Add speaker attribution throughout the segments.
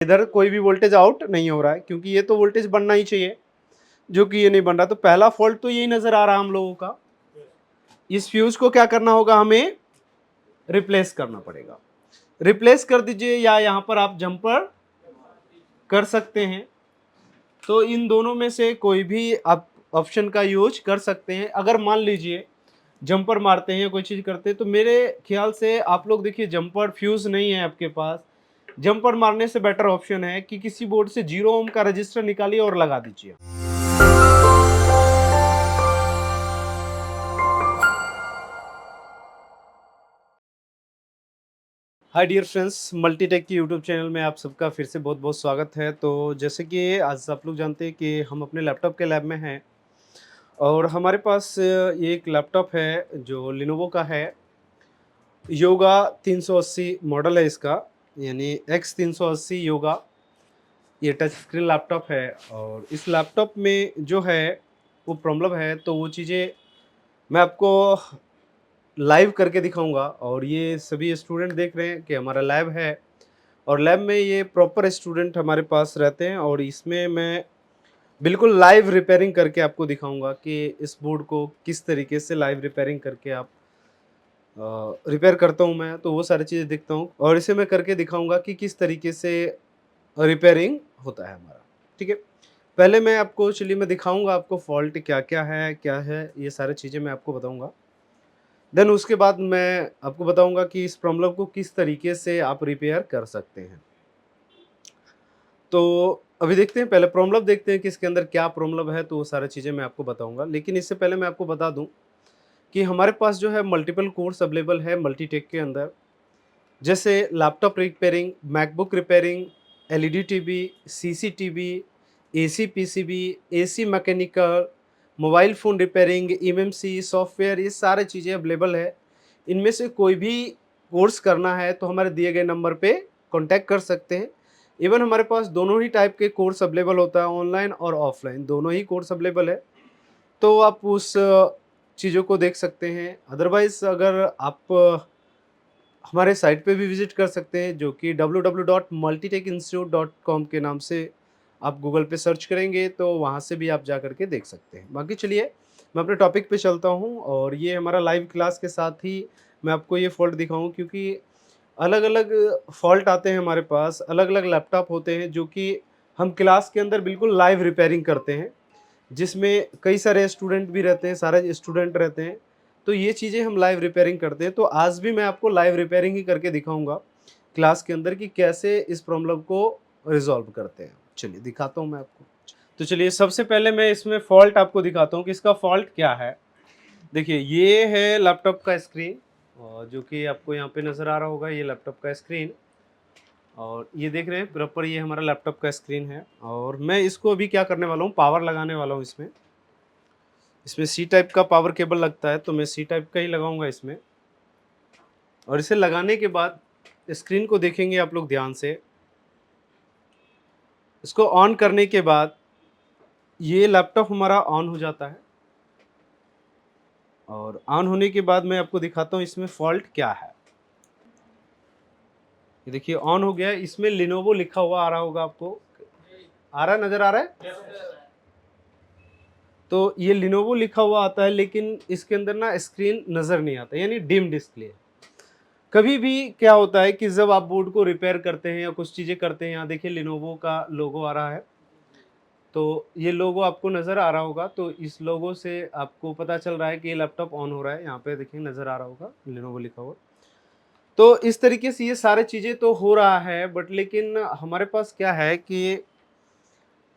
Speaker 1: इधर कोई भी वोल्टेज आउट नहीं हो रहा है क्योंकि ये तो वोल्टेज बनना ही चाहिए, जो कि ये नहीं बन रहा। तो पहला फॉल्ट तो यही नजर आ रहा है हम लोगों का। इस फ्यूज को क्या करना होगा, हमें रिप्लेस करना पड़ेगा। रिप्लेस कर दीजिए या यहाँ पर आप जंपर कर सकते हैं। तो इन दोनों में से कोई भी आप ऑप्शन का यूज कर सकते हैं। अगर मान लीजिए जंपर मारते हैं या कोई चीज़ करते हैं, तो मेरे ख्याल से आप लोग देखिए जंपर फ्यूज नहीं है आपके पास, जंपर मारने से बेटर ऑप्शन है कि किसी बोर्ड से 0 ओम का रजिस्टर निकालिए और लगा दीजिए। हाय डियर फ्रेंड्स, मल्टीटेक की यूट्यूब चैनल में आप सबका फिर से बहुत बहुत स्वागत है। तो जैसे कि आज आप लोग जानते हैं कि हम अपने लैपटॉप के लैब में हैं और हमारे पास ये एक लैपटॉप है जो लिनोवो का है। योगा 380 मॉडल है इसका, यानी X380 योगा। ये टच स्क्रीन लैपटॉप है और इस लैपटॉप में जो है वो प्रॉब्लम है, तो वो चीज़ें मैं आपको लाइव करके दिखाऊंगा। और ये सभी स्टूडेंट देख रहे हैं कि हमारा लैब है और लैब में ये प्रॉपर स्टूडेंट हमारे पास रहते हैं और इसमें मैं बिल्कुल लाइव रिपेयरिंग करके आपको दिखाऊंगा कि इस बोर्ड को किस तरीके से लाइव रिपेयरिंग करके आप रिपेयर करता हूं मैं, तो वो सारी चीज़ें दिखता हूं और इसे मैं करके दिखाऊंगा कि किस तरीके से रिपेयरिंग होता है हमारा। ठीक है, पहले मैं आपको चलिए मैं दिखाऊंगा आपको फॉल्ट क्या है, ये सारी चीज़ें मैं आपको बताऊंगा। देन उसके बाद मैं आपको बताऊंगा कि इस प्रॉब्लम को किस तरीके से आप रिपेयर कर सकते हैं। तो अभी देखते हैं, पहले प्रॉब्लम देखते हैं कि इसके अंदर क्या प्रॉब्लम है, तो वो सारी चीज़ें मैं आपको बताऊंगा। लेकिन इससे पहले मैं आपको बता दूं कि हमारे पास जो है मल्टीपल कोर्स अवेलेबल है मल्टीटेक के अंदर, जैसे laptop repairing, MacBook repairing, LED TV, CCTV, AC PCB, AC mechanical, mobile phone repairing, MMC software, ये सारी चीज़ें अवेलेबल है। इनमें से कोई भी कोर्स करना है तो हमारे दिए गए नंबर पे कॉन्टैक्ट कर सकते हैं। इवन हमारे पास दोनों ही टाइप के कोर्स अवेलेबल होता है, ऑनलाइन और ऑफलाइन दोनों ही कोर्स अवेलेबल है। तो आप उस चीज़ों को देख सकते हैं। अदरवाइज़ अगर आप हमारे साइट पे भी विज़िट कर सकते हैं, जो कि www.multitecinstitute.com के नाम से आप गूगल पे सर्च करेंगे तो वहाँ से भी आप जा कर के देख सकते हैं। बाकी चलिए मैं अपने टॉपिक पे चलता हूँ और ये हमारा लाइव क्लास के साथ ही मैं आपको ये फ़ॉल्ट दिखाऊँ, क्योंकि अलग-अलग फ़ॉल्ट आते हैं हमारे पास, अलग-अलग लैपटॉप होते हैं जो कि हम क्लास के अंदर बिल्कुल लाइव रिपेयरिंग करते हैं, जिसमें कई सारे स्टूडेंट भी रहते हैं, सारे स्टूडेंट रहते हैं। तो ये चीज़ें हम लाइव रिपेयरिंग करते हैं। तो आज भी मैं आपको लाइव रिपेयरिंग ही करके दिखाऊँगा क्लास के अंदर कि कैसे इस प्रॉब्लम को रिज़ॉल्व करते हैं। चलिए दिखाता हूँ मैं आपको। तो चलिए सबसे पहले मैं इसमें फ़ॉल्ट आपको दिखाता हूँ कि इसका फ़ॉल्ट क्या है। देखिए ये है लैपटॉप का स्क्रीन, और जो कि आपको यहाँ पे नज़र आ रहा होगा, ये लैपटॉप का स्क्रीन। और ये देख रहे हैं प्रॉपर, ये हमारा लैपटॉप का स्क्रीन है और मैं इसको अभी क्या करने वाला हूँ, पावर लगाने वाला हूँ इसमें। इसमें सी टाइप का पावर केबल लगता है, तो मैं सी टाइप का ही लगाऊंगा इसमें। और इसे लगाने के बाद स्क्रीन को देखेंगे आप लोग ध्यान से। इसको ऑन करने के बाद ये लैपटॉप हमारा ऑन हो जाता है और ऑन होने के बाद मैं आपको दिखाता हूँ इसमें फॉल्ट क्या है। ये देखिए ऑन हो गया है, इसमें लिनोवो लिखा हुआ आ रहा होगा आपको, आ रहा है, नजर आ रहा है। तो ये लिनोवो लिखा हुआ आता है, लेकिन इसके अंदर ना स्क्रीन नजर नहीं आता, यानी डिम डिस्प्ले है। कभी भी क्या होता है कि जब आप बोर्ड को रिपेयर करते हैं या कुछ चीज़ें करते हैं, यहाँ देखिए लिनोवो का लोगो आ रहा है, तो ये लोगो आपको नज़र आ रहा होगा। तो इस लोगो से आपको पता चल रहा है कि ये लैपटॉप ऑन हो रहा है। यहाँ पे देखिए नज़र आ रहा होगा लिनोवो लिखा हुआ। तो इस तरीके से ये सारी चीज़ें तो हो रहा है, बट लेकिन हमारे पास क्या है कि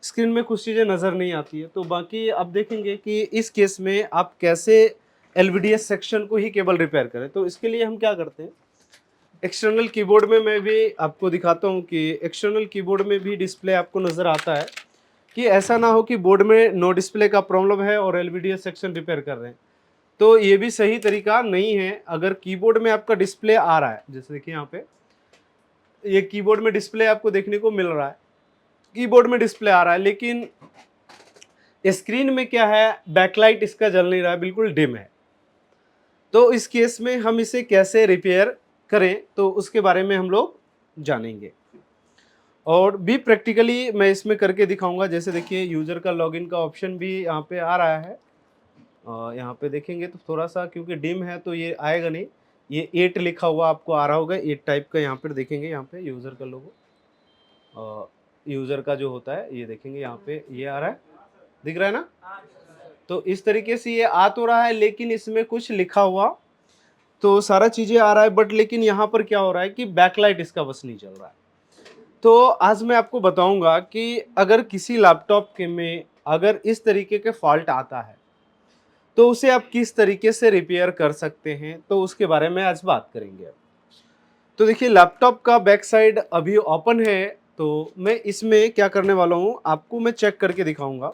Speaker 1: स्क्रीन में कुछ चीज़ें नज़र नहीं आती है। तो बाकी अब देखेंगे कि इस केस में आप कैसे एलवीडीएस सेक्शन को ही केवल रिपेयर करें। तो इसके लिए हम क्या करते हैं, एक्सटर्नल कीबोर्ड में मैं भी आपको दिखाता हूँ कि एक्सटर्नल कीबोर्ड में भी डिस्प्ले आपको नज़र आता है, कि ऐसा ना हो कि बोर्ड में नो डिस्प्ले का प्रॉब्लम है और एलवीडीएस सेक्शन रिपेयर कर रहे हैं। तो ये भी सही तरीका नहीं है। अगर कीबोर्ड में आपका डिस्प्ले आ रहा है, जैसे देखिए यहाँ पे ये कीबोर्ड में डिस्प्ले आपको देखने को मिल रहा है, कीबोर्ड में डिस्प्ले आ रहा है, लेकिन स्क्रीन में क्या है, बैकलाइट इसका जल नहीं रहा है, बिल्कुल डिम है। तो इस केस में हम इसे कैसे रिपेयर करें, तो उसके बारे में हम लोग जानेंगे। और भी प्रैक्टिकली मैं इसमें करके दिखाऊँगा। जैसे देखिए यूज़र का लॉगिन का ऑप्शन भी यहाँ पे आ रहा है। यहाँ पे देखेंगे तो थोड़ा-सा क्योंकि डिम है तो ये आएगा नहीं। ये 8 लिखा हुआ आपको आ रहा होगा, 8 टाइप का यहाँ पर देखेंगे, यहाँ पे यूज़र का लोगो। यूज़र का जो होता है ये देखेंगे यहाँ पे ये आ रहा है, दिख रहा है ना? तो इस तरीके से ये आ तो रहा है लेकिन इसमें कुछ लिखा हुआ तो सारा चीज़ें आ रहा है, बट लेकिन यहाँ पर क्या हो रहा है कि बैकलाइट इसका बस नहीं चल रहा है। तो आज मैं आपको बताऊंगा कि अगर किसी लैपटॉप के में अगर इस तरीके के फॉल्ट आता है तो उसे आप किस तरीके से रिपेयर कर सकते हैं, तो उसके बारे में आज बात करेंगे। तो देखिए लैपटॉप का बैक साइड अभी ओपन है, तो मैं इसमें क्या करने वाला हूँ आपको मैं चेक करके दिखाऊंगा।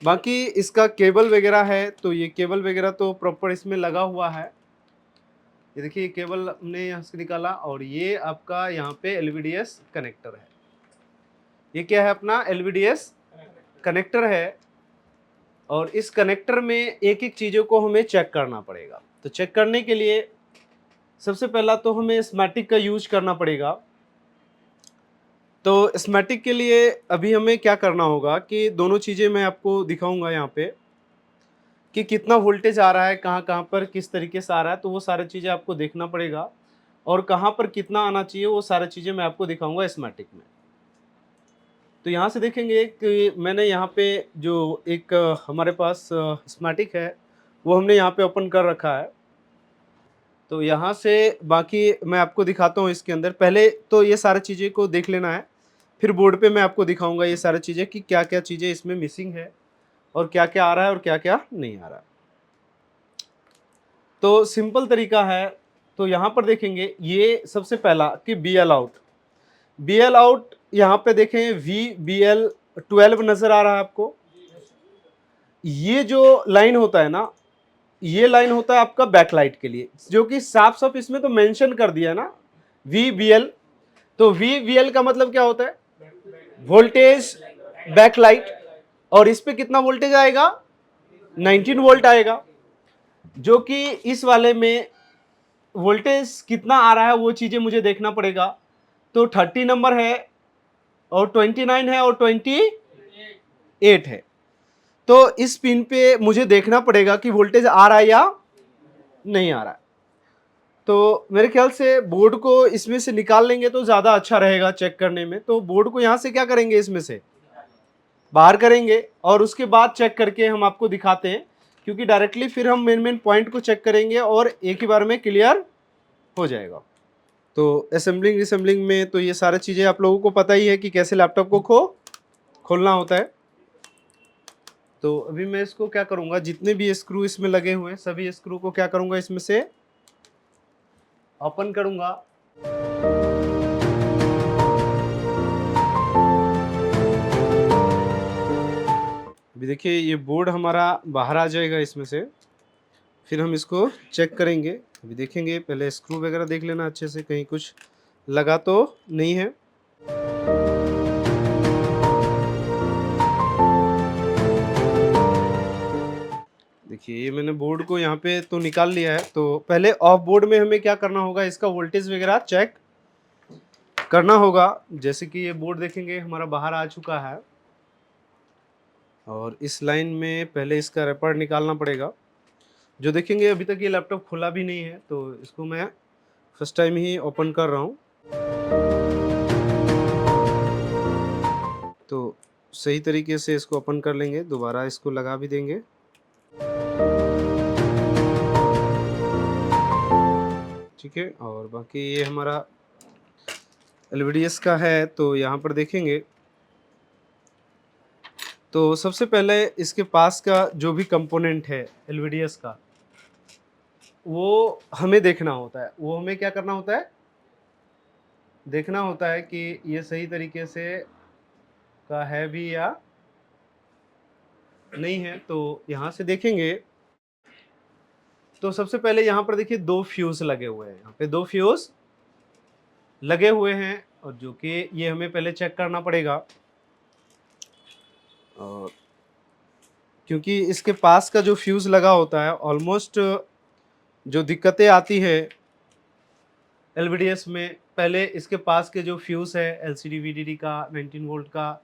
Speaker 1: बाकी इसका केबल वगैरह है तो ये केबल वगैरह तो प्रॉपर इसमें लगा हुआ है। ये देखिए केबल हमने यहाँ से निकाला और ये आपका यहाँ पे एलवीडीएस कनेक्टर है। ये क्या है अपना एलवीडीएस कनेक्टर है और इस कनेक्टर में एक एक चीज़ों को हमें चेक करना पड़ेगा। तो चेक करने के लिए सबसे पहला तो हमें स्मैटिक का यूज करना पड़ेगा। तो स्मैटिक के लिए अभी हमें क्या करना होगा कि दोनों चीज़ें मैं आपको दिखाऊंगा यहाँ पे कि कितना वोल्टेज आ रहा है, कहाँ-कहाँ पर किस तरीके से आ रहा है, तो वो सारी चीज़ें आपको देखना पड़ेगा और कहाँ पर कितना आना चाहिए वो सारी चीज़ें मैं आपको दिखाऊंगा स्मैटिक में। तो यहाँ से देखेंगे कि मैंने यहाँ पे जो एक हमारे पास स्मैटिक है वो हमने यहाँ पे ओपन कर रखा है। तो यहाँ से बाकी मैं आपको दिखाता हूँ इसके अंदर। पहले तो ये सारी चीज़ें को देख लेना है, फिर बोर्ड पे मैं आपको दिखाऊंगा ये सारी चीज़ें कि क्या-क्या चीज़ें इसमें मिसिंग है और क्या-क्या आ रहा है और क्या-क्या नहीं आ रहा है। तो सिंपल तरीका है, तो यहाँ पर देखेंगे ये सबसे पहला कि बीएल आउट। बीएल आउट यहाँ पे देखें VBL 12 नज़र आ रहा है आपको। ये जो लाइन होता है ना, ये लाइन होता है आपका बैकलाइट के लिए, जो कि साफ-साफ इसमें तो मेंशन कर दिया है ना VBL। तो VBL का मतलब क्या होता है? Voltage backlight. और इस पे कितना वोल्टेज आएगा? 19 वोल्ट आएगा, जो कि इस वाले में वोल्टेज कितना आ रहा है वो चीज़ें मुझे देखना पड़ेगा। तो 30 नंबर है और 29 है और 28 है। तो इस पिन पे मुझे देखना पड़ेगा कि वोल्टेज आ रहा है या नहीं आ रहा है। तो मेरे ख्याल से बोर्ड को इसमें से निकाल लेंगे तो ज़्यादा अच्छा रहेगा चेक करने में। तो बोर्ड को यहाँ से क्या करेंगे, इसमें से बाहर करेंगे और उसके बाद चेक करके हम आपको दिखाते हैं, क्योंकि डायरेक्टली फिर हम मेन पॉइंट को चेक करेंगे और एक ही बार में क्लियर हो जाएगा। तो असेंबलिंग रिसेंबलिंग में तो ये सारी चीज़ें आप लोगों को पता ही है कि कैसे लैपटॉप को खोलना होता है। तो अभी मैं इसको क्या करूँगा, जितने भी स्क्रू इसमें लगे हुए हैं सभी स्क्रू को क्या करूँगा, इसमें से ओपन करूँगा। अभी देखिए ये बोर्ड हमारा बाहर आ जाएगा इसमें से, फिर हम इसको चेक करेंगे। अभी देखेंगे, पहले स्क्रू वगैरह देख लेना अच्छे से, कहीं कुछ लगा तो नहीं है। देखिए ये मैंने बोर्ड को यहाँ पे तो निकाल लिया है। तो पहले ऑफ बोर्ड में हमें क्या करना होगा, इसका वोल्टेज वगैरह चेक करना होगा। जैसे कि ये बोर्ड देखेंगे हमारा बाहर आ चुका है और इस लाइन में पहले इसका रैपर निकालना पड़ेगा। जो देखेंगे अभी तक ये लैपटॉप खुला भी नहीं है, तो इसको मैं फर्स्ट टाइम ही ओपन कर रहा हूँ। तो सही तरीके से इसको ओपन कर लेंगे, दोबारा इसको लगा भी देंगे। ठीक है, और बाकी ये हमारा एलवीडीएस का है, तो यहाँ पर देखेंगे तो सबसे पहले इसके पास का जो भी कंपोनेंट है एलवीडीएस का, वो हमें देखना होता है। वो हमें क्या करना होता है, देखना होता है कि ये सही तरीके से का है भी या नहीं है। तो यहाँ से देखेंगे तो सबसे पहले यहाँ पर देखिए 2 फ्यूज़ लगे हुए हैं, यहाँ पे 2 फ्यूज़ लगे हुए हैं और जो कि ये हमें पहले चेक करना पड़ेगा। और क्योंकि इसके पास का जो फ्यूज़ लगा होता है, ऑलमोस्ट जो दिक्कतें आती है एलवीडीएस में पहले इसके पास के जो फ्यूज़ है एलसीडी वीडीडी का 19 वोल्ट का,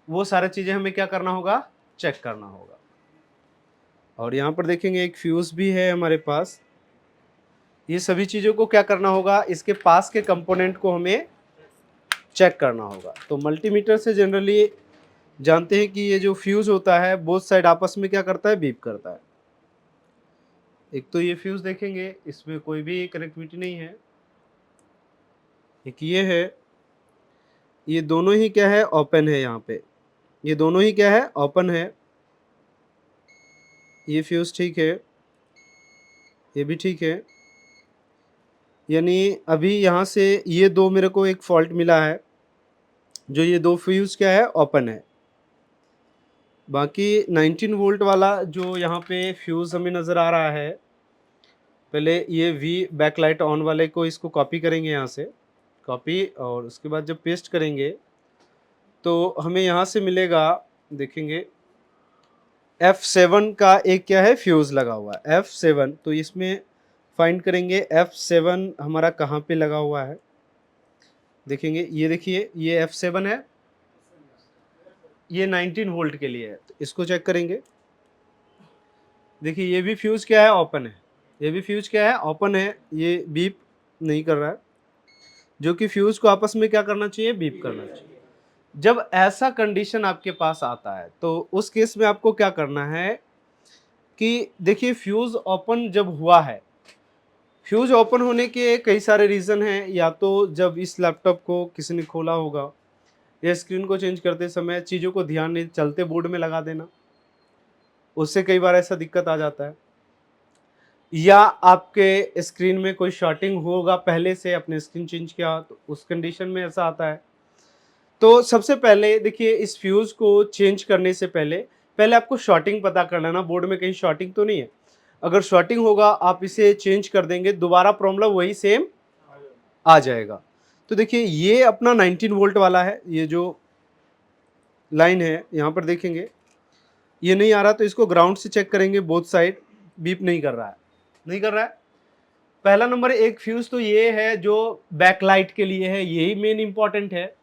Speaker 1: वो सारी चीज़ें हमें क्या करना होगा, चेक करना होगा। और यहाँ पर देखेंगे एक फ्यूज़ भी है हमारे पास। ये सभी चीज़ों को क्या करना होगा, इसके पास के कंपोनेंट को हमें चेक करना होगा। तो मल्टीमीटर से जनरली जानते हैं कि ये जो फ्यूज़ होता है बोथ साइड आपस में क्या करता है, बीप करता है। एक तो ये फ्यूज़ देखेंगे, इसमें कोई भी कनेक्टिविटी नहीं है। एक ये है, ये दोनों ही क्या है, ओपन है यहाँ पे। ये दोनों ही क्या है, ओपन है। ये फ्यूज़ ठीक है, ये भी ठीक है। यानी अभी यहाँ से ये दो मेरे को एक फॉल्ट मिला है, जो ये दो फ्यूज़ क्या है, ओपन है। बाकी 19 वोल्ट वाला जो यहाँ पे फ्यूज़ हमें नज़र आ रहा है, पहले ये वी बैकलाइट ऑन वाले को इसको कॉपी करेंगे यहाँ से, कॉपी, और उसके बाद जब पेस्ट करेंगे तो हमें यहाँ से मिलेगा, देखेंगे F7 का एक क्या है, फ्यूज़ लगा हुआ है F7। तो इसमें फाइंड करेंगे F7 हमारा कहाँ पे लगा हुआ है। देखेंगे, ये देखिए ये F7 है, ये 19 वोल्ट के लिए है। तो इसको चेक करेंगे, देखिए ये भी फ्यूज़ क्या है, ओपन है। ये भी फ्यूज़ क्या है, ओपन है। ये बीप नहीं कर रहा है, जो कि फ्यूज़ को आपस में क्या करना चाहिए, बीप करना चाहिए। जब ऐसा कंडीशन आपके पास आता है तो उस केस में आपको क्या करना है कि देखिए फ्यूज़ ओपन जब हुआ है, फ्यूज़ ओपन होने के कई सारे रीज़न हैं। या तो जब इस लैपटॉप को किसी ने खोला होगा, या स्क्रीन को चेंज करते समय चीज़ों को ध्यान नहीं, चलते बोर्ड में लगा देना, उससे कई बार ऐसा दिक्कत आ जाता है। या आपके स्क्रीन में कोई शॉर्टिंग होगा, पहले से अपने स्क्रीन चेंज किया तो उस कंडीशन में ऐसा आता है। तो सबसे पहले देखिए इस फ्यूज़ को चेंज करने से पहले पहले आपको शॉर्टिंग पता कर लेना, बोर्ड में कहीं शॉर्टिंग तो नहीं है। अगर शॉर्टिंग होगा आप इसे चेंज कर देंगे, दोबारा प्रॉब्लम वही सेम आ जाएगा। तो देखिए ये अपना 19 वोल्ट वाला है, ये जो लाइन है यहाँ पर देखेंगे ये नहीं आ रहा, तो इसको ग्राउंड से चेक करेंगे, बोथ साइड बीप नहीं कर रहा है, नहीं कर रहा है। पहला नंबर एक फ्यूज़ तो ये है जो बैकलाइट के लिए है, यही मेन इंपॉर्टेंट है।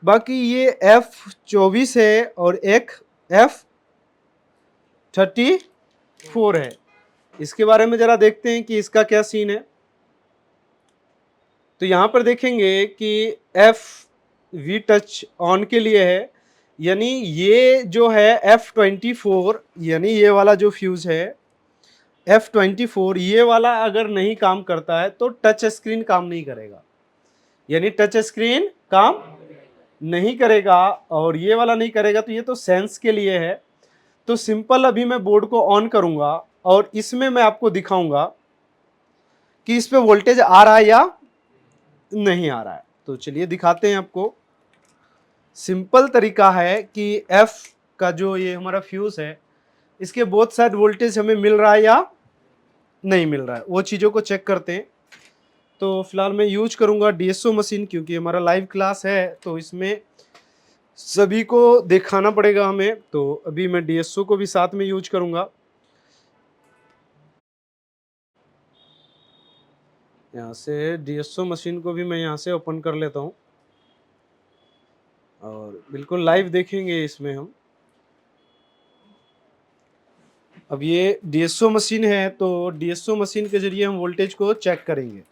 Speaker 1: बाकी ये F24 है और एक F34 है। इसके बारे में जरा देखते हैं कि इसका क्या सीन है। तो यहाँ पर देखेंगे कि F वी टच ऑन के लिए है, यानी ये जो है F24, यानी ये वाला जो फ्यूज है F24, ये वाला अगर नहीं काम करता है तो टच स्क्रीन काम नहीं करेगा, यानी टच स्क्रीन काम नहीं करेगा और ये वाला नहीं करेगा। तो ये तो सेंस के लिए है। तो सिंपल अभी मैं बोर्ड को ऑन करूंगा और इसमें मैं आपको दिखाऊंगा कि इस पे वोल्टेज आ रहा है या नहीं आ रहा है। तो चलिए दिखाते हैं आपको। सिंपल तरीका है कि F का जो ये हमारा फ्यूज है, इसके बोथ साइड वोल्टेज हमें मिल रहा है या नहीं मिल रहा है, वो चीज़ों को चेक करते हैं। तो फिलहाल मैं यूज करूंगा DSO मशीन, क्योंकि हमारा लाइव क्लास है तो इसमें सभी को दिखाना पड़ेगा हमें। तो अभी मैं DSO को भी साथ में यूज करूंगा। यहाँ से DSO मशीन को भी मैं यहाँ से ओपन कर लेता हूँ और बिल्कुल लाइव देखेंगे इसमें हम। अब ये DSO मशीन है तो DSO मशीन के जरिए हम वोल्टेज को चेक करेंगे।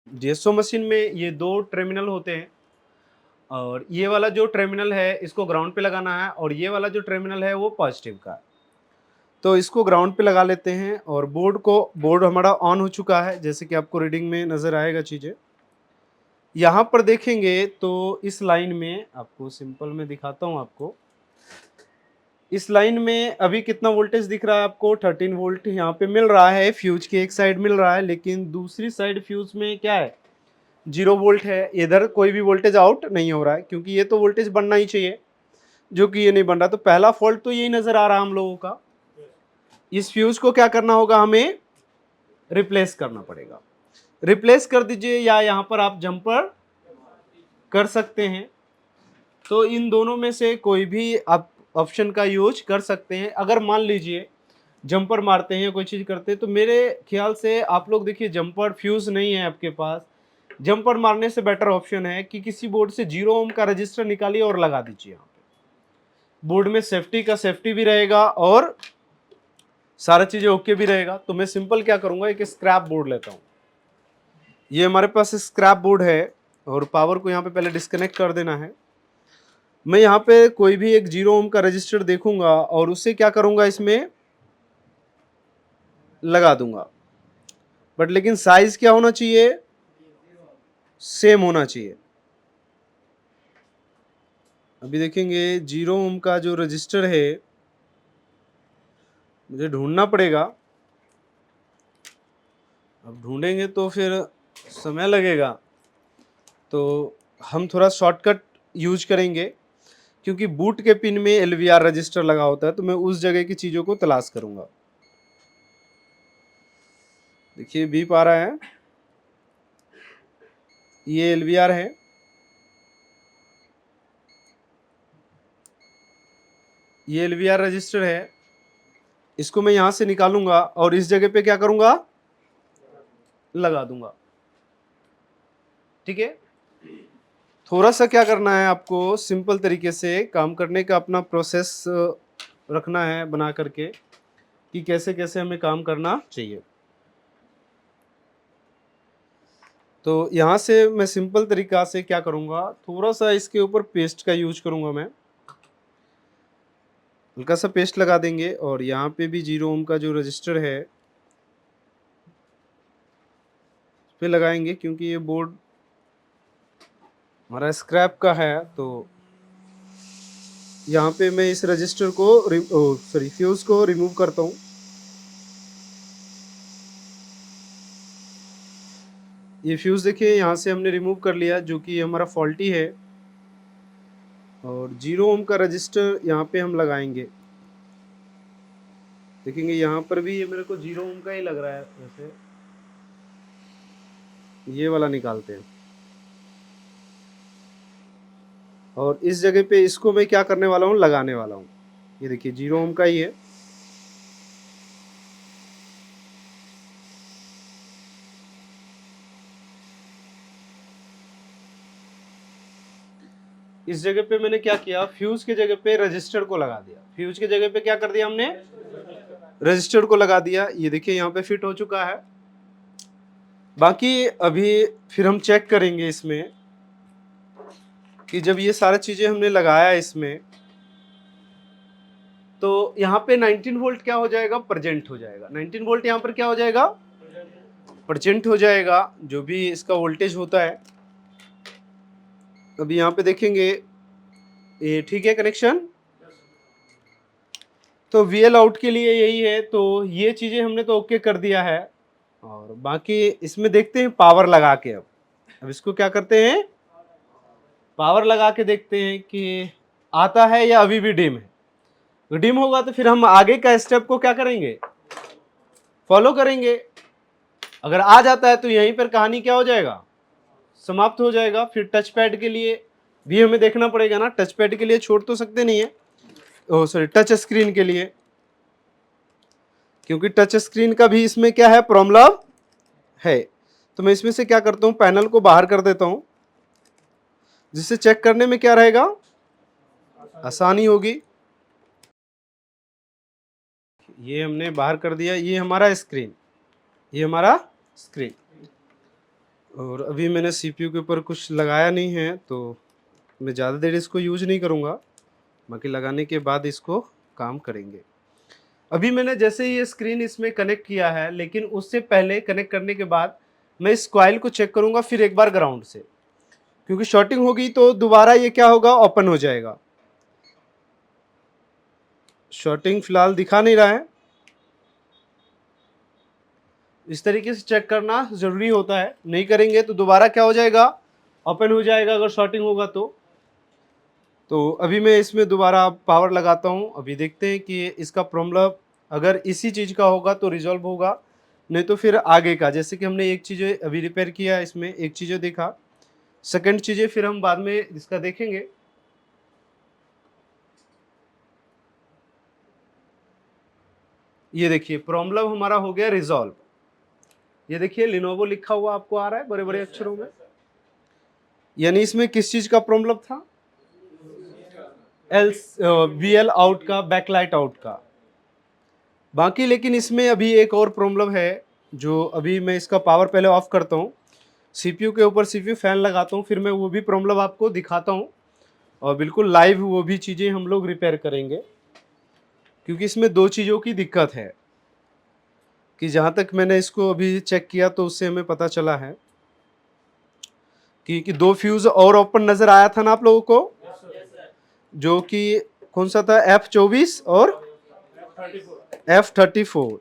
Speaker 1: DSO मशीन में ये दो टर्मिनल होते हैं और ये वाला जो टर्मिनल है इसको ग्राउंड पे लगाना है और ये वाला जो टर्मिनल है वो पॉजिटिव का है। तो इसको ग्राउंड पे लगा लेते हैं और बोर्ड हमारा ऑन हो चुका है, जैसे कि आपको रीडिंग में नज़र आएगा चीज़ें। यहाँ पर देखेंगे तो इस लाइन में आपको सिंपल में दिखाता हूँ आपको। इस लाइन में अभी कितना वोल्टेज दिख रहा है आपको, 13 वोल्ट यहाँ पे मिल रहा है, फ्यूज की एक साइड मिल रहा है, लेकिन दूसरी साइड फ्यूज में क्या है, 0 वोल्ट है। इधर कोई भी वोल्टेज आउट नहीं हो रहा है, क्योंकि ये तो वोल्टेज बनना ही चाहिए, जो कि ये नहीं बन रहा। तो पहला फॉल्ट तो यही नज़र आ रहा है हम लोगों का। इस फ्यूज को क्या करना होगा, हमें रिप्लेस करना पड़ेगा। रिप्लेस कर दीजिए या यहाँ पर आप जंपर कर सकते हैं। तो इन दोनों में से कोई भी आप ऑप्शन का यूज कर सकते हैं। अगर मान लीजिए जंपर मारते हैं या कोई चीज़ करते हैं, तो मेरे ख्याल से आप लोग देखिए जंपर फ्यूज़ नहीं है आपके पास, जंपर मारने से बेटर ऑप्शन है कि किसी बोर्ड से 0 ओम का रजिस्टर निकालिए और लगा दीजिए यहाँ पे। बोर्ड में सेफ्टी का सेफ्टी भी रहेगा और सारा चीज़ें ओके भी रहेगा। तो मैं सिंपल क्या करूँगा, एक स्क्रैप बोर्ड लेता हूँ। ये हमारे पास स्क्रैप बोर्ड है और पावर को यहाँ पे पहले डिस्कनेक्ट कर देना है। मैं यहाँ पे कोई भी एक 0 ओम का रजिस्टर देखूंगा और उससे क्या करूंगा, इसमें लगा दूंगा। बट लेकिन साइज क्या होना चाहिए, सेम होना चाहिए। अभी देखेंगे 0 ओम का जो रजिस्टर है मुझे ढूंढना पड़ेगा। अब ढूंढेंगे तो फिर समय लगेगा, तो हम थोड़ा शॉर्टकट यूज करेंगे, क्योंकि बूट के पिन में LVR रजिस्टर लगा होता है, तो मैं उस जगह की चीज़ों को तलाश करूंगा। देखिए बीप आ रहा है, ये LVR है। ये LVR रजिस्टर है, इसको मैं यहाँ से निकालूंगा और इस जगह पे क्या करूंगा, लगा दूंगा। ठीक है, थोड़ा सा क्या करना है आपको, सिंपल तरीके से काम करने का अपना प्रोसेस रखना है बना करके कि कैसे कैसे हमें काम करना चाहिए। तो यहाँ से मैं सिंपल तरीका से क्या करूँगा, थोड़ा सा इसके ऊपर पेस्ट का यूज करूँगा। मैं हल्का सा पेस्ट लगा देंगे और यहाँ पे भी 0 ओम का जो रजिस्टर है इस पे लगाएंगे, क्योंकि ये बोर्ड हमारा स्क्रैप का है। तो यहाँ पे मैं इस रजिस्टर को फ्यूज को रिमूव करता हूँ। ये फ्यूज देखिए यहाँ से हमने रिमूव कर लिया, जो कि हमारा फॉल्टी है। और 0 ओम का रजिस्टर यहाँ पे हम लगाएंगे। देखेंगे यहाँ पर भी ये मेरे को 0 ओम का ही लग रहा है। वैसे ये वाला निकालते हैं और इस जगह पे इसको मैं क्या करने वाला हूँ, लगाने वाला हूँ। ये देखिए 0 ओम का ही है। इस जगह पे मैंने क्या किया, फ्यूज के जगह पे रजिस्टर को लगा दिया। फ्यूज के जगह पे क्या कर दिया हमने, रजिस्टर को लगा दिया। ये देखिए यहाँ पे फिट हो चुका है। बाकी अभी फिर हम चेक करेंगे इसमें कि जब ये सारी चीजें हमने लगाया इसमें, तो यहाँ पे 19 वोल्ट क्या हो जाएगा, प्रेजेंट हो जाएगा। 19 वोल्ट यहाँ पर क्या हो जाएगा, प्रेजेंट हो जाएगा, जो भी इसका वोल्टेज होता है। अभी यहाँ पे देखेंगे ये ठीक है कनेक्शन। तो VL आउट के लिए यही है। तो ये चीजें हमने तो ओके कर दिया है और बाकी इसमें देखते हैं पावर लगा के। अब इसको क्या करते हैं, पावर लगा के देखते हैं कि आता है या अभी भी डिम है। डिम होगा तो फिर हम आगे का स्टेप को क्या करेंगे, फॉलो करेंगे। अगर आ जाता है तो यहीं पर कहानी क्या हो जाएगा, समाप्त हो जाएगा। फिर टच पैड के लिए भी हमें देखना पड़ेगा ना, टच पैड के लिए छोड़ तो सकते नहीं है, ओ सॉरी टच स्क्रीन के लिए, क्योंकि टच स्क्रीन का भी इसमें क्या है, प्रॉब्लम है। तो मैं इसमें से क्या करता हूं, पैनल को बाहर कर देता हूं, जिससे चेक करने में क्या रहेगा, आसानी होगी। ये हमने बाहर कर दिया, ये हमारा स्क्रीन, ये हमारा स्क्रीन। और अभी मैंने CPU के ऊपर कुछ लगाया नहीं है, तो मैं ज़्यादा देर इसको यूज नहीं करूँगा। बाकी लगाने के बाद इसको काम करेंगे। अभी मैंने जैसे ये स्क्रीन इसमें कनेक्ट किया है, लेकिन उससे पहले कनेक्ट करने के बाद मैं इस कॉइल को चेक करूंगा फिर एक बार ग्राउंड से, क्योंकि शॉर्टिंग होगी तो दोबारा ये क्या होगा, ओपन हो जाएगा। शॉर्टिंग फिलहाल दिखा नहीं रहा है। इस तरीके से चेक करना जरूरी होता है, नहीं करेंगे तो दोबारा क्या हो जाएगा, ओपन हो जाएगा अगर शॉर्टिंग होगा तो अभी मैं इसमें दोबारा पावर लगाता हूँ। अभी देखते हैं कि इसका प्रॉब्लम अगर इसी चीज़ का होगा तो रिजॉल्व होगा, नहीं तो फिर आगे का, जैसे कि हमने एक चीज़ें अभी रिपेयर किया, इसमें एक चीज़ें देखा, सेकंड चीज़ें फिर हम बाद में इसका देखेंगे। ये देखिए प्रॉब्लम हमारा हो गया रिजॉल्व। ये देखिए लिनोवो लिखा हुआ आपको आ रहा है बड़े बड़े अक्षरों में, यानी इसमें किस चीज का प्रॉब्लम था? एल VL आउट का, बैकलाइट आउट का। बाकी लेकिन इसमें अभी एक और प्रॉब्लम है, जो अभी मैं इसका पावर पहले ऑफ करता हूँ, CPU के ऊपर CPU फैन लगाता हूँ, फिर मैं वो भी प्रॉब्लम आपको दिखाता हूँ और बिल्कुल लाइव वो भी चीज़ें हम लोग रिपेयर करेंगे, क्योंकि इसमें दो चीज़ों की दिक्कत है कि जहाँ तक मैंने इसको अभी चेक किया तो उससे हमें पता चला है कि दो फ्यूज़ और ओपन नज़र आया था ना आप लोगों को, जो कि कौन सा था? F24 और F34।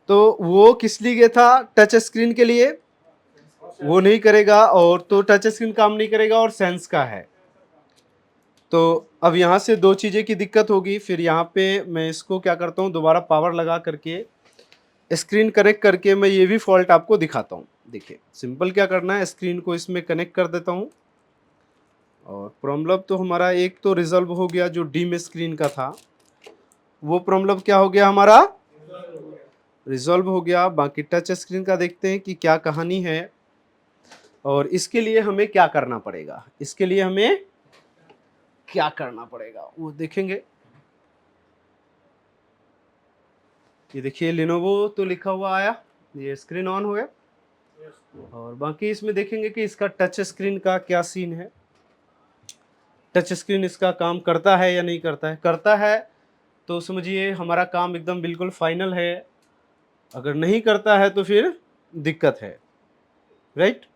Speaker 1: तो वो किस लिए गया था? टच स्क्रीन के लिए, वो नहीं करेगा, और तो टच स्क्रीन काम नहीं करेगा और सेंस का है। तो अब यहाँ से दो चीज़ें की दिक्कत होगी, फिर यहाँ पे मैं इसको क्या करता हूँ, दोबारा पावर लगा करके स्क्रीन कनेक्ट करके मैं ये भी फॉल्ट आपको दिखाता हूँ। देखिए सिंपल क्या करना है, स्क्रीन को इसमें कनेक्ट कर देता हूँ और प्रॉब्लम तो हमारा एक तो रिजॉल्व हो गया, जो डीम स्क्रीन का था वो प्रॉब्लम क्या हो गया हमारा, रिजॉल्व हो गया। बाकी टच स्क्रीन का देखते हैं कि क्या कहानी है और इसके लिए हमें क्या करना पड़ेगा, इसके लिए हमें क्या करना पड़ेगा वो देखेंगे। ये देखिए लिनोवो तो लिखा हुआ आया, ये स्क्रीन ऑन हो गया, और बाकी इसमें देखेंगे कि इसका टच स्क्रीन का क्या सीन है। टच स्क्रीन इसका काम करता है या नहीं करता है? करता है तो समझिए हमारा काम एकदम बिल्कुल फाइनल है, अगर नहीं करता है तो फिर दिक्कत है, राइट।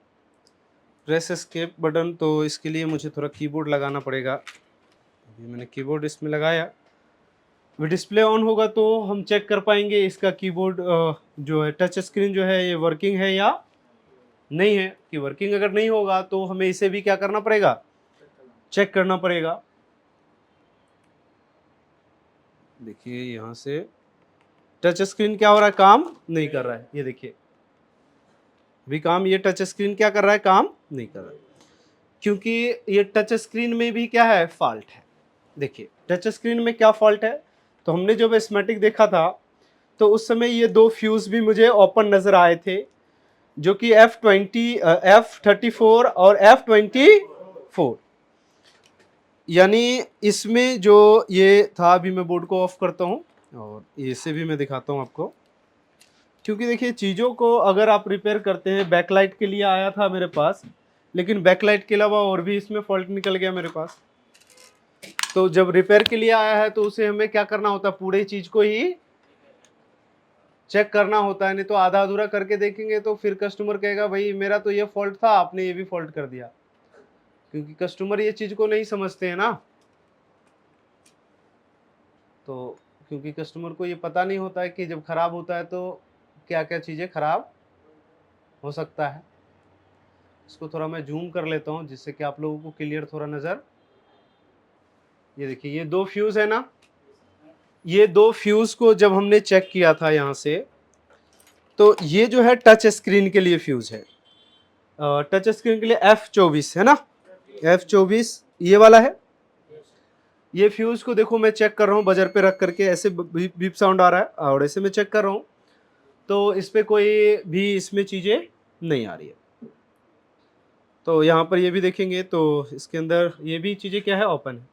Speaker 1: प्रेस एस्केप बटन, तो इसके लिए मुझे थोड़ा कीबोर्ड लगाना पड़ेगा। अभी मैंने कीबोर्ड इसमें लगाया, डिस्प्ले ऑन होगा तो हम चेक कर पाएंगे इसका कीबोर्ड जो है, टच स्क्रीन जो है ये वर्किंग है या नहीं है। कि वर्किंग अगर नहीं होगा तो हमें इसे भी क्या करना पड़ेगा, चेक करना पड़ेगा। देखिए यहाँ से टच स्क्रीन क्या हो रहा है, काम नहीं कर रहा है। ये देखिए अभी काम, ये टच स्क्रीन क्या कर रहा है, काम नहीं कर रहा है, क्योंकि ये टच स्क्रीन में भी क्या है, फॉल्ट है। देखिए टच स्क्रीन में क्या फॉल्ट है, तो हमने जब स्कीमेटिक देखा था तो उस समय ये दो फ्यूज भी मुझे ओपन नजर आए थे, जो कि F34 और F24, यानी इसमें जो ये था। अभी मैं बोर्ड को ऑफ करता हूँ और इसे भी मैं दिखाता हूँ आपको, क्योंकि देखिए चीज़ों को अगर आप रिपेयर करते हैं, बैकलाइट के लिए आया था मेरे पास, लेकिन बैकलाइट के अलावा और भी इसमें फॉल्ट निकल गया मेरे पास। तो जब रिपेयर के लिए आया है तो उसे हमें क्या करना होता है, पूरे चीज को ही चेक करना होता है, नहीं तो आधा अधूरा करके देखेंगे तो फिर कस्टमर कहेगा भाई मेरा तो ये फॉल्ट था, आपने ये भी फॉल्ट कर दिया, क्योंकि कस्टमर ये चीज को नहीं समझते हैं ना। तो क्योंकि कस्टमर को ये पता नहीं होता है कि जब खराब होता है तो क्या क्या चीजें खराब हो सकता है। इसको थोड़ा मैं जूम कर लेता हूँ जिससे कि आप लोगों को क्लियर थोड़ा नजर। ये देखिए ये दो फ्यूज है ना, ये दो फ्यूज को जब हमने चेक किया था यहाँ से, तो ये जो है टच स्क्रीन के लिए फ्यूज है, टच स्क्रीन के लिए F24 है ना, F24 ये वाला है। ये फ्यूज को देखो मैं चेक कर रहा हूँ बजर पे रख करके, ऐसे बीप बीप साउंड आ रहा है और ऐसे मैं चेक कर रहा हूँ तो इस पे कोई भी इसमें चीजें नहीं आ रही है। तो यहाँ पर ये भी देखेंगे तो इसके अंदर ये भी चीजें क्या है, ओपन है।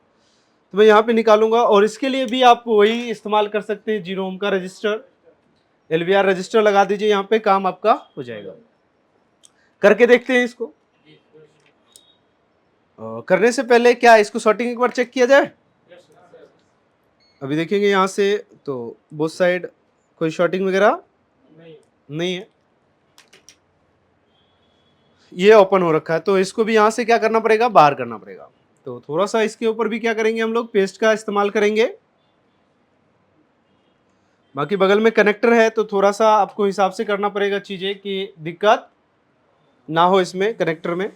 Speaker 1: तो मैं यहाँ पे निकालूंगा और इसके लिए भी आप वही इस्तेमाल कर सकते हैं, 0 ओम का रजिस्टर, LVR रजिस्टर लगा दीजिए, यहाँ पे काम आपका हो जाएगा। करके देखते हैं इसको। करने से पहले क्या इसको शॉर्टिंग एक बार चेक किया जाए। अभी देखेंगे यहाँ से तो बोथ साइड कोई शॉर्टिंग वगैरह नहीं है, ये ओपन हो रखा है, तो इसको भी यहाँ से क्या करना पड़ेगा, बाहर करना पड़ेगा। तो थोड़ा सा इसके ऊपर भी क्या करेंगे हम लोग, पेस्ट का इस्तेमाल करेंगे। बाकी बगल में कनेक्टर है तो थोड़ा सा आपको हिसाब से करना पड़ेगा चीजें, कि दिक्कत ना हो इसमें कनेक्टर में।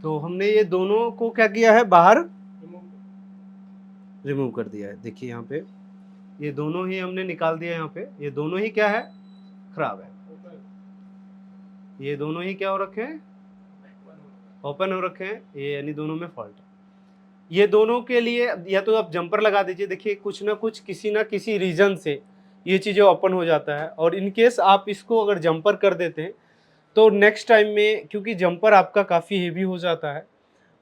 Speaker 1: तो हमने ये दोनों को क्या किया है, बाहर रिमूव कर दिया है। देखिए यहाँ पे ये दोनों ही हमने निकाल दिया, यहाँ पे ये दोनों ही क्या है, खराब है। ये दोनों ही क्या हो रखे हैं, ओपन हो रखे हैं, ये यानी दोनों में फॉल्ट है। ये दोनों के लिए या तो आप जंपर लगा दीजिए, देखिए कुछ ना कुछ किसी ना किसी रीजन से ये चीज़ें ओपन हो जाता है। और इन केस आप इसको अगर जंपर कर देते हैं तो नेक्स्ट टाइम में, क्योंकि जंपर आपका काफ़ी हेवी हो जाता है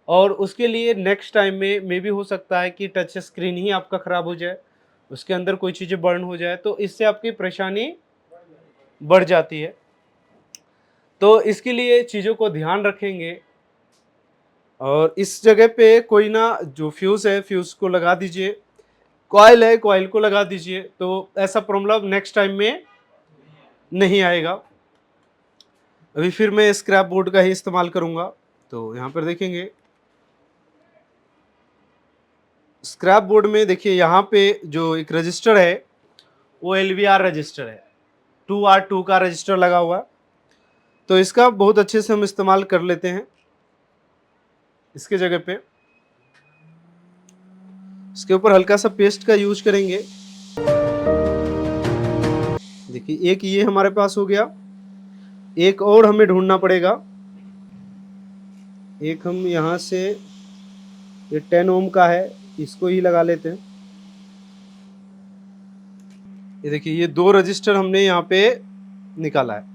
Speaker 1: और उसके लिए नेक्स्ट टाइम में मे भी हो सकता है कि टच स्क्रीन ही आपका ख़राब हो जाए, उसके अंदर कोई चीज़ें बर्न हो जाए, तो इससे आपकी परेशानी बढ़ जाती है। तो इसके लिए चीज़ों को ध्यान रखेंगे और इस जगह पे कोई ना जो फ्यूज़ है, फ्यूज़ को लगा दीजिए, कॉइल है, कॉइल को लगा दीजिए, तो ऐसा प्रॉब्लम नेक्स्ट टाइम में नहीं आएगा। अभी फिर मैं स्क्रैप बोर्ड का ही इस्तेमाल करूँगा। तो यहाँ पर देखेंगे स्क्रैप बोर्ड में, देखिए यहाँ पे जो एक रजिस्टर है वो LVR रजिस्टर है, 2R2 का रजिस्टर लगा हुआ है। तो इसका बहुत अच्छे से हम इस्तेमाल कर लेते हैं। इसके जगह पे इसके ऊपर हल्का सा पेस्ट का यूज करेंगे। देखिए एक ये हमारे पास हो गया, एक और हमें ढूंढना पड़ेगा। एक हम यहाँ से, ये 10 ओम का है, इसको ही लगा लेते हैं। ये देखिए ये 2 रजिस्टर हमने यहाँ पे निकाला है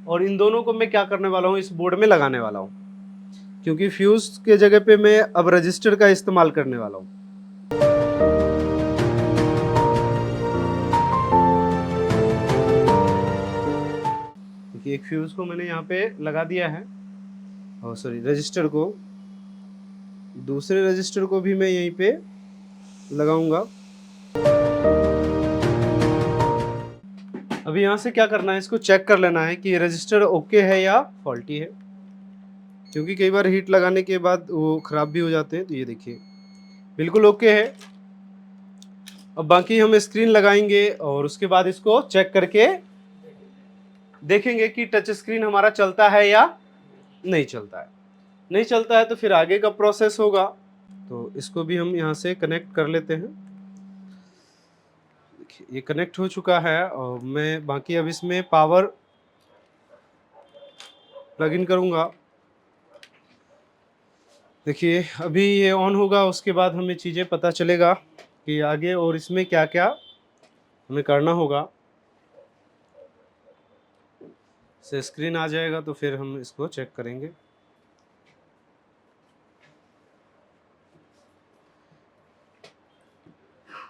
Speaker 1: और इन दोनों को मैं क्या करने वाला हूँ, इस बोर्ड में लगाने वाला हूँ, क्योंकि फ्यूज के जगह पे मैं अब रजिस्टर का इस्तेमाल करने वाला हूँ। देखिए एक फ्यूज को मैंने यहाँ पे लगा दिया है, और सॉरी रजिस्टर को, दूसरे रजिस्टर को भी मैं यहीं पे लगाऊंगा। अभी यहाँ से क्या करना है, इसको चेक कर लेना है कि रजिस्टर ओके है या फॉल्टी है, क्योंकि कई बार हीट लगाने के बाद वो ख़राब भी हो जाते हैं। तो ये देखिए बिल्कुल ओके है। अब बाकी हम स्क्रीन लगाएंगे और उसके बाद इसको चेक करके देखेंगे कि टच स्क्रीन हमारा चलता है या नहीं चलता है। नहीं चलता है तो फिर आगे का प्रोसेस होगा। तो इसको भी हम यहाँ से कनेक्ट कर लेते हैं। ये कनेक्ट हो चुका है और मैं बाकी अब इसमें पावर प्लग इन करूँगा। देखिए अभी ये ऑन होगा, उसके बाद हमें चीज़ें पता चलेगा कि आगे और इसमें क्या क्या हमें करना होगा। से स्क्रीन आ जाएगा तो फिर हम इसको चेक करेंगे।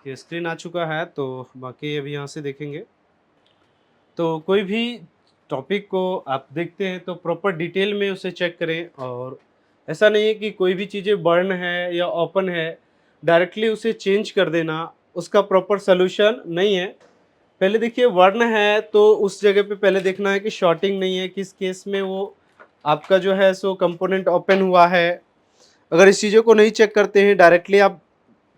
Speaker 1: ये स्क्रीन आ चुका है, तो बाकी अभी यहाँ से देखेंगे। तो कोई भी टॉपिक को आप देखते हैं तो प्रॉपर डिटेल में उसे चेक करें, और ऐसा नहीं है कि कोई भी चीज़ें बर्न है या ओपन है डायरेक्टली उसे चेंज कर देना उसका प्रॉपर सलूशन नहीं है। पहले देखिए वर्न है तो उस जगह पे पहले देखना है कि शॉर्टिंग नहीं है, किस केस में वो आपका जो है सो कंपोनेंट ओपन हुआ है। अगर इस चीज़ों को नहीं चेक करते हैं, डायरेक्टली आप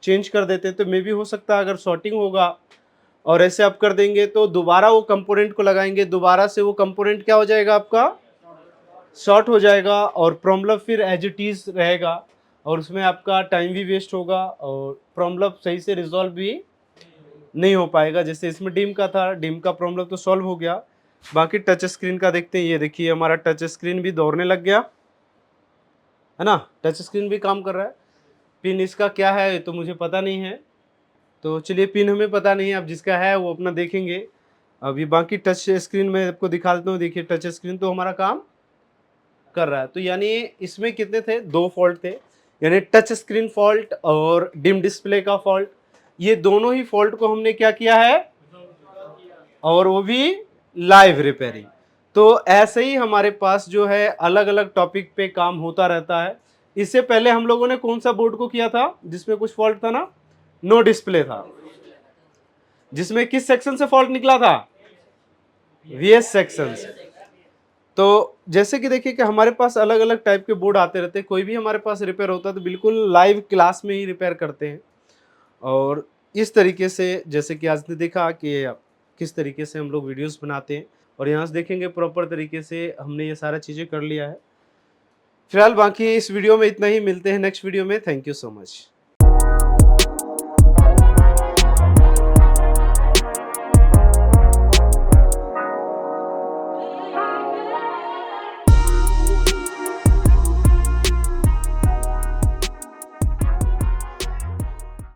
Speaker 1: चेंज कर देते हैं, तो मे भी हो सकता है अगर शॉर्टिंग होगा और ऐसे आप कर देंगे तो दोबारा वो कंपोनेंट को लगाएंगे, दोबारा से वो कंपोनेंट क्या हो जाएगा, आपका शॉर्ट हो जाएगा और प्रॉब्लम फिर एज इट इज रहेगा और उसमें आपका टाइम भी वेस्ट होगा और प्रॉब्लम सही से रिजॉल्व भी नहीं हो पाएगा। जैसे इसमें डिम का था, डिम का प्रॉब्लम तो सॉल्व हो गया। बाकी टच स्क्रीन का देखते हैं। ये देखिए हमारा टच स्क्रीन भी दौड़ने लग गया है ना, टच स्क्रीन भी काम कर रहा है। पिन इसका क्या है तो मुझे पता नहीं है, तो चलिए पिन हमें पता नहीं है, अब जिसका है वो अपना देखेंगे। अभी बाकी टच स्क्रीन में आपको दिखा देता हूँ। देखिए टच स्क्रीन तो हमारा काम कर रहा है। तो यानी इसमें कितने थे, 2 फॉल्ट थे, यानी टच स्क्रीन फॉल्ट और डिम डिस्प्ले का फॉल्ट। ये दोनों ही फॉल्ट को हमने क्या किया है, और वो भी लाइव रिपेयरिंग। तो ऐसे ही हमारे पास जो है अलग अलग टॉपिक पे काम होता रहता है। इससे पहले हम लोगों ने कौन सा बोर्ड को किया था जिसमें कुछ फॉल्ट था ना, नो डिस्प्ले था, जिसमें किस सेक्शन से फॉल्ट निकला था, VS सेक्शन से। तो जैसे कि देखिए कि हमारे पास अलग अलग टाइप के बोर्ड आते रहते हैं, कोई भी हमारे पास रिपेयर होता है तो बिल्कुल लाइव क्लास में ही रिपेयर करते हैं। और इस तरीके से जैसे कि आज ने देखा कि किस तरीके से हम लोग वीडियोस बनाते हैं, और यहाँ से देखेंगे प्रॉपर तरीके से हमने ये सारा चीज़ें कर लिया है। फिलहाल बाकी इस वीडियो में इतना ही, मिलते हैं नेक्स्ट वीडियो में। Thank you so much.